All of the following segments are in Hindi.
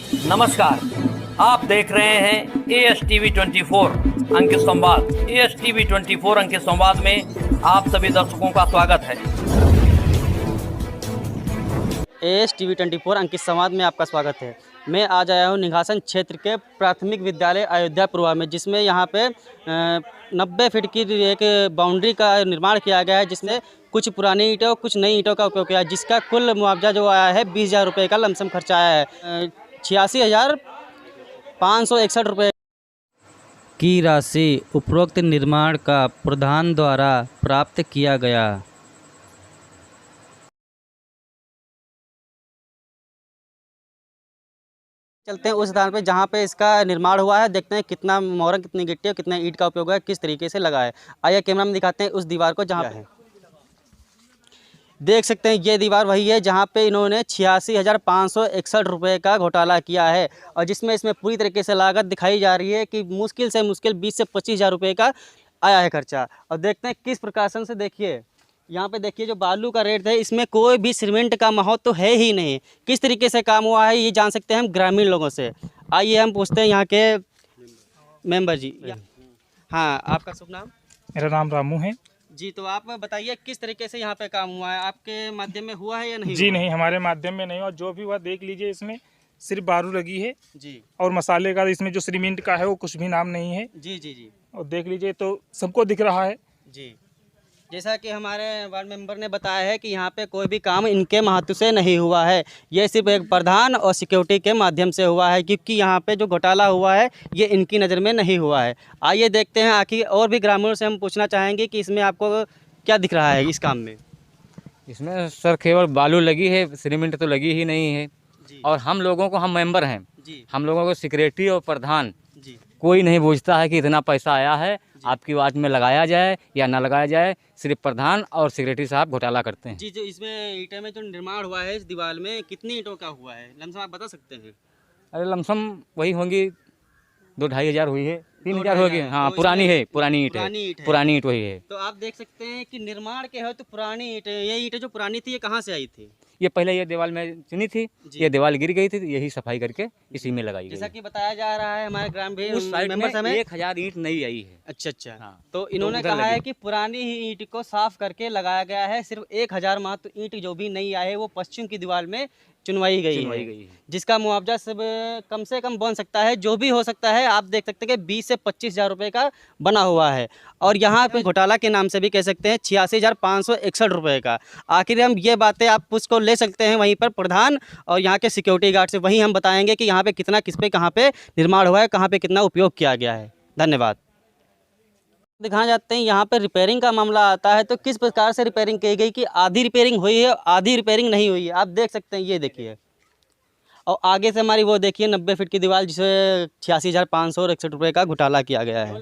नमस्कार, आप देख रहे हैं ASTV 24 अंकित संवाद। ASTV 24 अंकित संवाद में आप सभी दर्शकों का स्वागत है। ASTV 24 अंकित संवाद में आपका स्वागत है। मैं आज आया हूँ निघासन क्षेत्र के प्राथमिक विद्यालय अयोध्यापुरवा में, जिसमें यहाँ पे 90 फीट की एक बाउंड्री का निर्माण किया गया है, जिसमें कुछ पुरानी ईंटों और कुछ नई ईंटों का उपयोग किया है, जिसका कुल मुआवजा जो आया है 20,000 रुपये का लमसम खर्चा आया है। 86,561 रुपये की राशि उपरोक्त निर्माण का प्रधान द्वारा प्राप्त किया गया। चलते हैं उस स्थान पे जहाँ पे इसका निर्माण हुआ है, देखते हैं कितना मोहर, कितनी गिट्टी और कितना ईंट का उपयोग है, किस तरीके से लगा है। आइए कैमरा में दिखाते हैं उस दीवार को जहाँ है। देख सकते हैं ये दीवार वही है जहाँ पे इन्होंने 86,561 रुपये का घोटाला किया है, और जिसमें इसमें पूरी तरीके से लागत दिखाई जा रही है कि मुश्किल से मुश्किल 20 से 25,000 रुपये का आया है खर्चा। और देखते हैं किस प्रकार से, देखिए यहाँ पे देखिए जो बालू का रेट है, इसमें कोई भी सीमेंट का महत्व तो है ही नहीं। किस तरीके से काम हुआ है ये जान सकते हैं हम ग्रामीण लोगों से। आइए हम पूछते हैं यहाँ के मेंबर जी। हाँ, आपका शुभ नाम? मेरा नाम रामू है जी। तो आप बताइए किस तरीके से यहाँ पे काम हुआ है, आपके माध्यम में हुआ है या नहीं? जी नहीं, हमारे माध्यम में नहीं, और जो भी हुआ देख लीजिए, इसमें सिर्फ बारू लगी है जी, और मसाले का इसमें जो सीमेंट का है वो कुछ भी नाम नहीं है। जी जी जी। और देख लीजिए तो सबको दिख रहा है जी, जैसा कि हमारे वार्ड मेंबर ने बताया है कि यहाँ पे कोई भी काम इनके महत्व से नहीं हुआ है, ये सिर्फ एक प्रधान और सिक्योरिटी के माध्यम से हुआ है, क्योंकि यहाँ पे जो घोटाला हुआ है ये इनकी नज़र में नहीं हुआ है। आइए देखते हैं आखिर और भी ग्रामीणों से हम पूछना चाहेंगे कि इसमें आपको क्या दिख रहा है इस काम में। इसमें सर केवल बालू लगी है, सीमेंट तो लगी ही नहीं है। जी और हम लोगों को, हम मेंबर हैं जी हम लोगों को सेक्रेटरी और प्रधान जी कोई नहीं पूछता है कि इतना पैसा आया है, आपकी वार्ड में लगाया जाए या ना लगाया जाए। सिर्फ प्रधान और सेक्रेटरी साहब घोटाला करते हैं। जी। जो इसमें ईंटें में जो निर्माण हुआ है इस दीवार में, कितनी ईंटों का हुआ है लमसम आप बता सकते हैं? अरे लमसम वही होंगी 2-2.5 हज़ार हुई है, 3,000 2-2.5 होगी। हाँ, तो पुरानी इसमें है, पुरानी ईंट पुरानी ईंट है, है। पुरानी ईंट वही है। तो आप देख सकते हैं कि निर्माण के है तो पुरानी ईंटें, ये ईंटें जो पुरानी थी ये कहाँ से आई थी? ये पहले ये दीवार में चुनी थी, जी। ये दीवार गिर गई थी, यही सफाई करके इसी में लगाई जैसा गई। कि बताया जा रहा है हमारे ग्राम भी उस साइड में मेंबर्स हमें 1,000 ईंट नई आई है। अच्छा अच्छा। हाँ, तो इन्होंने उधर कहा है लगी। कि पुरानी ही ईंट को साफ करके लगाया गया है। सिर्फ 1,000 मात्र ईंट जो भी नई आई है वो पश्चिम की दीवार में चुनवाई गई है, जिसका मुआवजा सब कम से कम बन सकता है, जो भी हो सकता है। आप देख सकते हैं कि 20 से 25,000 रुपये का बना हुआ है, और यहाँ पे घोटाला के नाम से भी कह सकते हैं 86,561 रुपये का। आखिर हम ये बातें आप उसको ले सकते हैं वहीं पर प्रधान और यहाँ के सिक्योरिटी गार्ड से, वहीं हम बताएंगे कि यहाँ पे कितना, किस पे, कहाँ पे निर्माण हुआ है, कहाँ पे कितना उपयोग किया गया है। धन्यवाद। दिखाना जाते हैं यहाँ पे रिपेयरिंग का मामला आता है तो किस प्रकार से रिपेयरिंग की गई कि आधी रिपेयरिंग हुई है, आधी रिपेयरिंग नहीं हुई है। आप देख सकते हैं, ये देखिए। और आगे से हमारी वो देखिए 90 फीट की दीवार, जिसे 86,561 रुपये का घोटाला किया गया है।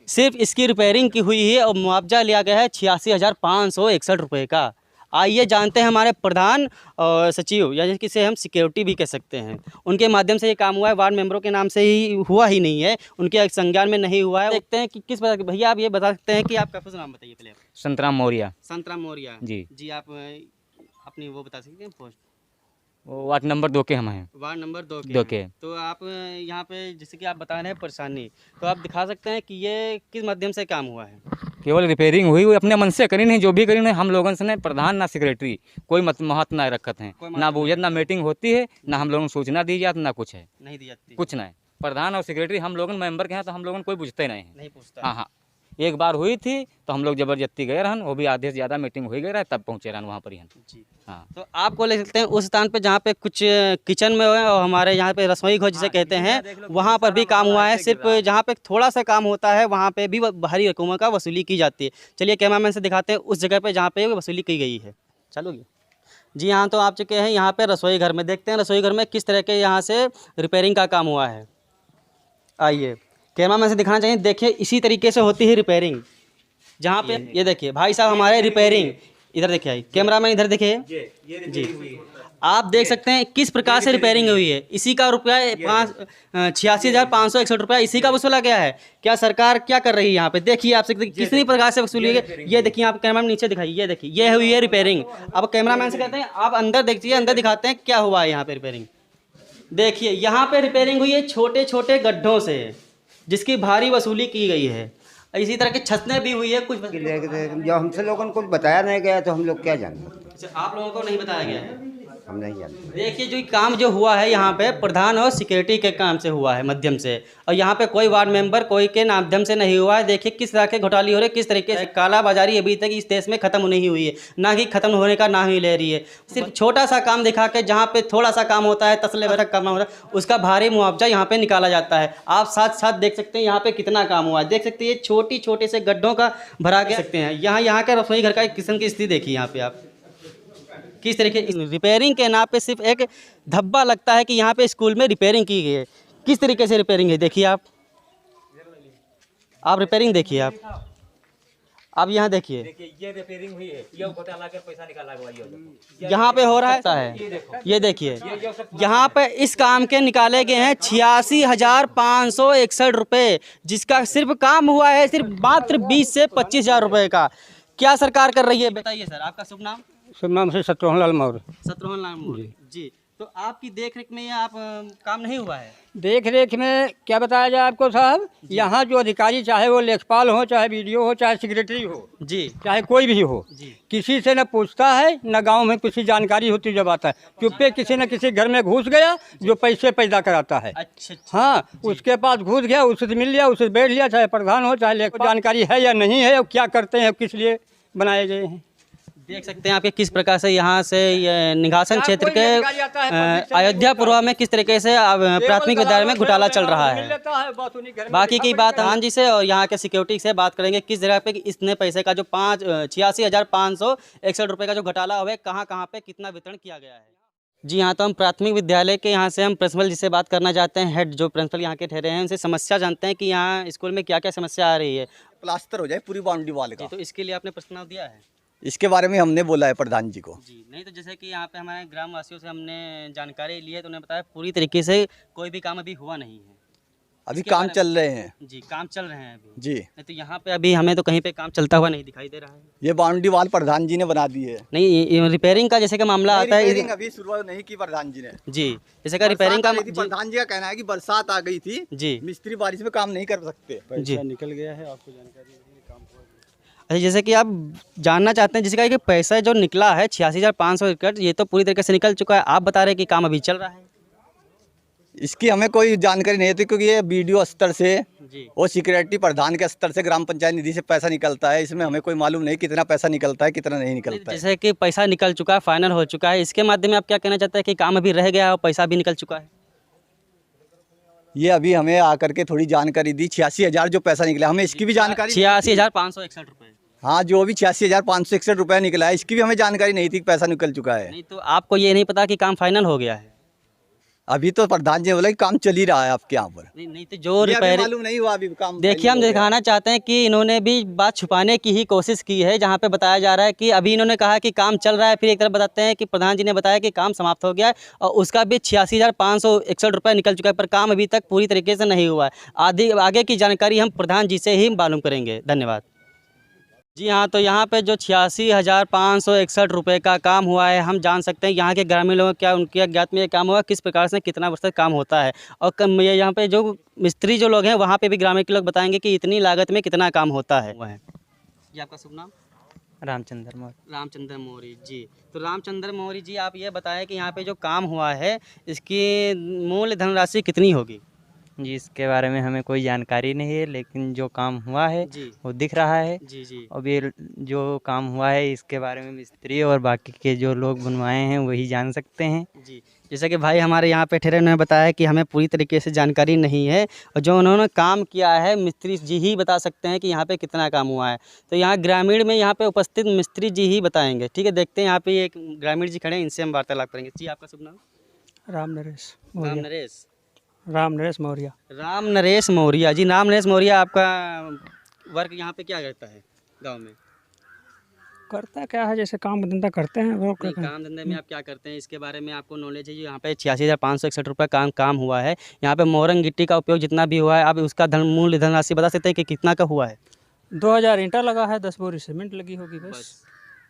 सिर्फ इसकी रिपेयरिंग की हुई है और मुआवजा लिया गया है 86,561 रुपये का। आइए जानते हैं हमारे प्रधान और सचिव, या जिसे हम सिक्योरिटी भी कह सकते हैं, उनके माध्यम से ये काम हुआ है। वार्ड मेंबरों के नाम से ही हुआ ही नहीं है, उनके संज्ञान में नहीं हुआ है। देखते हैं कि किस प्रकार। भैया आप ये बता सकते हैं कि आपका पूरा नाम बताइए पहले। संतराम मौर्य। संतराम मौर्य जी जी। आप अपनी वो बता सकते हैं पोस्ट? वार्ड नंबर 2 के हम हैं। वार्ड नंबर 2 2 के। तो आप यहाँ पे जैसे कि आप बता रहे हैं परेशानी, तो आप दिखा सकते हैं कि ये किस माध्यम से काम हुआ है? केवल रिपेयरिंग हुई, वो अपने मन से करी नहीं, जो भी करी नहीं। हम लोगों से नहीं, प्रधान ना सेक्रेटरी कोई महत्व ना रखते हैं, ना बूझत, ना मीटिंग होती है, ना हम लोगों को सूचना दी जाती, ना कुछ है, नहीं दी जाती कुछ नहीं। प्रधान और सेक्रेटरी हम लोगों मेंबर के हैं तो हम लोगों को कोई पूछते नहीं है। नहीं पूछता। हाँ हाँ, एक बार हुई थी तो हम लोग जबरदस्ती गए रहन, वो भी आधे से ज़्यादा मीटिंग हो गई रहा, तब पहुँचे रहन वहाँ पर ही। जी हाँ, तो आपको ले सकते हैं उस स्थान पे जहाँ पे कुछ किचन में है और हमारे यहाँ पे रसोई घर जिसे कहते हैं, वहाँ पर भी काम हुआ है। सिर्फ जहाँ पे थोड़ा सा काम होता है वहाँ पे भी भारी रकमों का वसूली की जाती है। चलिए कैमरामैन से दिखाते हैं उस जगह पे जहाँ पे वसूली की गई है। चलोगे जी। हाँ, तो आप चुके हैं यहाँ पे रसोई घर में। देखते हैं रसोई घर में किस तरह के यहाँ से रिपेयरिंग का काम हुआ है। आइए कैमरामैन से दिखाना चाहिए। देखिए इसी तरीके से होती है रिपेयरिंग, जहाँ पे ये देखिए भाई साहब हमारे रिपेयरिंग, इधर देखिए, आई कैमरामैन इधर देखिए जी। आप देख सकते हैं किस प्रकार से रिपेयरिंग हुई है। इसी का रुपया 86,561 रुपया इसी का वसूला गया है। क्या सरकार क्या कर रही है यहाँ पे? देखिए आप कितनी प्रकार से वसूली है। ये देखिए, आप कैमरा में नीचे दिखाइए, ये देखिए ये हुई है रिपेयरिंग। अब कैमरामैन से कहते हैं आप अंदर देखिए, अंदर दिखाते हैं क्या हुआ है यहाँ पे रिपेयरिंग। देखिए यहाँ पे रिपेयरिंग हुई है छोटे छोटे गड्ढों से, जिसकी भारी वसूली की गई है। इसी तरह की छतने भी हुई है कुछ। जब हमसे लोगों को बताया नहीं गया तो हम लोग क्या जानें। अच्छा, आप लोगों को नहीं बताया गया है? हम नहीं जानते। देखिए जो काम जो हुआ है यहाँ पे प्रधान और सिक्योरिटी के काम से हुआ है, माध्यम से, और यहाँ पे कोई वार्ड मेंबर कोई के माध्यम से नहीं हुआ है। देखिए किस तरह के घोटाले हो रहे, किस तरीके से काला बाजारी अभी तक इस देश में खत्म नहीं हुई है, ना कि खत्म होने का नाम ही ले रही है। सिर्फ छोटा सा काम दिखा के, जहाँ पे थोड़ा सा काम होता है, तसले भरक काम होता है, उसका भारी मुआवजा यहाँ पे निकाला जाता है। आप साथ साथ देख सकते हैं यहाँ पे कितना काम हुआ है। देख सकते हैं ये छोटी छोटे से गड्ढों का भरा के सकते हैं। यहाँ के रसोई घर का किस्म की स्थिति देखिए यहाँ पे आप किस तरीके रिपेयरिंग के नाम पे सिर्फ एक धब्बा लगता है कि यहाँ पे स्कूल में रिपेयरिंग की गई है। किस तरीके से रिपेयरिंग है देखिए आप रिपेयरिंग देखिए आप यहाँ देखिए, ये रिपेयरिंग हुई है, ये घोटाला के पैसा निकाला गया यहाँ पे हो रहा है। ये देखिए यहाँ पे इस काम के निकाले गए हैं 86,561 रुपये, जिसका सिर्फ काम हुआ है सिर्फ मात्र 20 से 25,000 रुपये का। क्या सरकार कर रही है बताइए सर। आपका शुभ नाम? शुभ नाम से शत्रुघ्न लाल मौर्य। शत्रुघ्न लाल मौर्य जी। तो आपकी देख रेख में आप काम नहीं हुआ है? देख रेख में क्या बताया जाए आपको साहब, यहाँ जो अधिकारी चाहे वो लेखपाल हो, चाहे बीडीओ हो, चाहे सेक्रेटरी हो जी, चाहे कोई भी हो जी, किसी से न पूछता है, न गांव में किसी जानकारी होती जब आता है। चुप्पे किसी न किसी घर में घुस गया जो पैसे पैदा कराता है। अच्छा हाँ, उसके पास घुस गया, उससे मिल लिया, उससे बैठ लिया, चाहे प्रधान हो चाहे लेखपाल, जानकारी है या नहीं है, क्या करते हैं, किस लिए बनाए गए हैं। देख सकते हैं आपके किस प्रकार से यहाँ से ये निघासन क्षेत्र के अयोध्यापुरा में किस तरीके से प्राथमिक विद्यालय में घोटाला चल रहा है। बाकी की बात प्रधान जी से और यहाँ के सिक्योरिटी से बात करेंगे किस जगह पे इतने पैसे का जो 86,561 रुपये का जो घोटाला हुआ है, कहाँ कहाँ पे कितना वितरण किया गया है। जी हाँ, तो हम प्राथमिक विद्यालय के यहाँ से हम प्रिंसिपल जी से बात करना चाहते हैं। हेड जो प्रिंसिपल यहाँ के ठहरे हैं उनसे समस्या जानते हैं कि यहाँ स्कूल में क्या क्या समस्या आ रही है। प्लास्टर हो जाए पूरी बाउंड्री वाल का, तो इसके लिए आपने प्रस्ताव दिया है? इसके बारे में हमने बोला है प्रधान जी को। जी नहीं, तो जैसे कि यहाँ पे हमारे ग्राम वासियों से हमने जानकारी ली है, तो उन्होंने बताया पूरी तरीके से कोई भी काम अभी हुआ नहीं है। अभी काम चल रहे हैं। जी, काम चल रहे हैं अभी जी। नहीं तो यहाँ पे अभी हमें तो कहीं पे काम चलता हुआ नहीं दिखाई दे रहा है। ये बाउंड्री वाल प्रधान जी ने बना दी है। नहीं, रिपेयरिंग का जैसे का मामला आता है, रिपेयरिंग अभी शुरुआत नहीं की प्रधान जी ने। जी, जैसे का रिपेयरिंग का प्रधान जी का कहना है कि बरसात आ गई थी जी, मिस्त्री बारिश में काम नहीं कर सकते, जी निकल गया है, आपको जानकारी नहीं, काम हुआ। अच्छा, जैसे कि आप जानना चाहते हैं जिसका कि पैसा जो निकला है 86,561, ये तो पूरी तरीके से निकल चुका है। आप बता रहे हैं कि काम अभी चल रहा है। इसकी हमें कोई जानकारी नहीं थी क्योंकि ये बीडीओ स्तर से जी, और सिक्योरिटी प्रधान के स्तर से ग्राम पंचायत निधि से पैसा निकलता है। इसमें हमें कोई मालूम नहीं कितना पैसा निकलता है कितना नहीं निकलता है। जैसे कि पैसा निकल चुका है, फाइनल हो चुका है, इसके माध्यम में आप क्या कहना चाहते हैं कि काम अभी रह गया और पैसा भी निकल चुका है? ये अभी हमें आकर के थोड़ी जानकारी दी 86,000 जो पैसा निकला, हमें इसकी भी जानकारी 86,561 रुपये। हाँ, जो भी 86,561 रुपया निकला है इसकी भी हमें जानकारी नहीं थी कि पैसा निकल चुका है। नहीं, तो आपको ये नहीं पता कि काम फाइनल हो गया है? अभी तो प्रधान जी ने बोला कि काम चल ही रहा है आपके यहाँ पर। नहीं तो जो रिपेयरिंग मालूम नहीं हुआ अभी काम। देखिए, हम दिखाना चाहते हैं कि इन्होंने भी बात छुपाने की ही कोशिश की है, जहाँ पे बताया जा रहा है कि अभी इन्होंने कहा कि काम चल रहा है, फिर एक तरफ बताते हैं कि प्रधान जी ने बताया कि काम समाप्त हो गया है और उसका भी 86,561 रुपये निकल चुका है, पर काम अभी तक पूरी तरीके से नहीं हुआ है। आगे की जानकारी हम प्रधान जी से ही मालूम करेंगे। धन्यवाद। जी हाँ, तो यहाँ पे जो 86,561 रुपये का काम हुआ है, हम जान सकते हैं यहाँ के ग्रामीण लोगों क्या उनके अज्ञात में ये काम हुआ, किस प्रकार से कितना वर्ष तक काम होता है। और ये यहाँ पे जो मिस्त्री जो लोग हैं वहाँ पे भी ग्रामीण के लोग बताएंगे कि इतनी लागत में कितना काम होता है। जी, आपका शुभ नाम? रामचंद्र मौर्य। रामचंद्र मौर्य जी। तो रामचंद्र मौर्य जी, आप ये बताएं कि यहाँ पे जो काम हुआ है इसकी मूल धनराशि कितनी होगी? जी, इसके बारे में हमें कोई जानकारी नहीं है, लेकिन जो काम हुआ है जी, वो दिख रहा है। जी, जी, अभी जो काम हुआ है इसके बारे में मिस्त्री और बाकी के जो लोग बनवाए हैं वही जान सकते हैं। जी। जैसे कि भाई हमारे यहाँ पे ठहरे, उन्होंने बताया कि हमें पूरी तरीके से जानकारी नहीं है और जो उन्होंने काम किया है मिस्त्री जी ही बता सकते हैं कि यहाँ पे कितना काम हुआ है। तो यहाँ ग्रामीण में यहाँ पे उपस्थित मिस्त्री जी ही बताएंगे। ठीक है, देखते हैं यहाँ पे एक ग्रामीण जी खड़े हैं, इनसे हम वार्तालाप करेंगे। जी, आपका शुभ नाम? राम नरेश मौर्य। राम नरेश मौर्य जी। राम नरेश मौर्य, आपका वर्क यहाँ पे क्या करता है गाँव में? करता क्या है, जैसे काम धंधा करते हैं वो। काम धंधे में आप क्या करते हैं इसके बारे में आपको नॉलेज है? यहाँ पे 86,561 रुपये काम हुआ है। यहाँ पे मोरंग गिट्टी का उपयोग जितना भी हुआ है, आप उसका मूल धनराशि बता सकते हैं कि कितना का हुआ है? 2,000 ईंटा लगा है, 10 बोरी सीमेंट लगी होगी बस।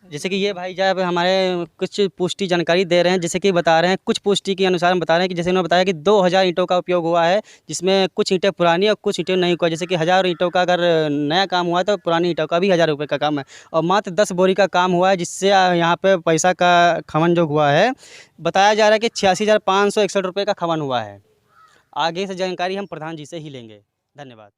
जैसे कि ये भाई साहब हमारे कुछ पुष्टि जानकारी दे रहे हैं, जैसे कि बता रहे हैं कुछ पुष्टि के अनुसार हम बता रहे हैं कि जैसे उन्होंने बताया कि 2000 ईंटों का उपयोग हुआ है, जिसमें कुछ ईंटें पुरानी और कुछ ईंटें नहीं हुआ। जैसे कि 1000 ईंटों का अगर नया काम हुआ है तो पुरानी ईंटों का भी 1000 रुपये का काम है, और मात्र 10 बोरी का काम हुआ है, जिससे यहाँ पे पैसा का खमन जो हुआ है बताया जा रहा है कि 86,561 रुपये का खमन हुआ है। आगे से जानकारी हम प्रधान जी से ही लेंगे। धन्यवाद।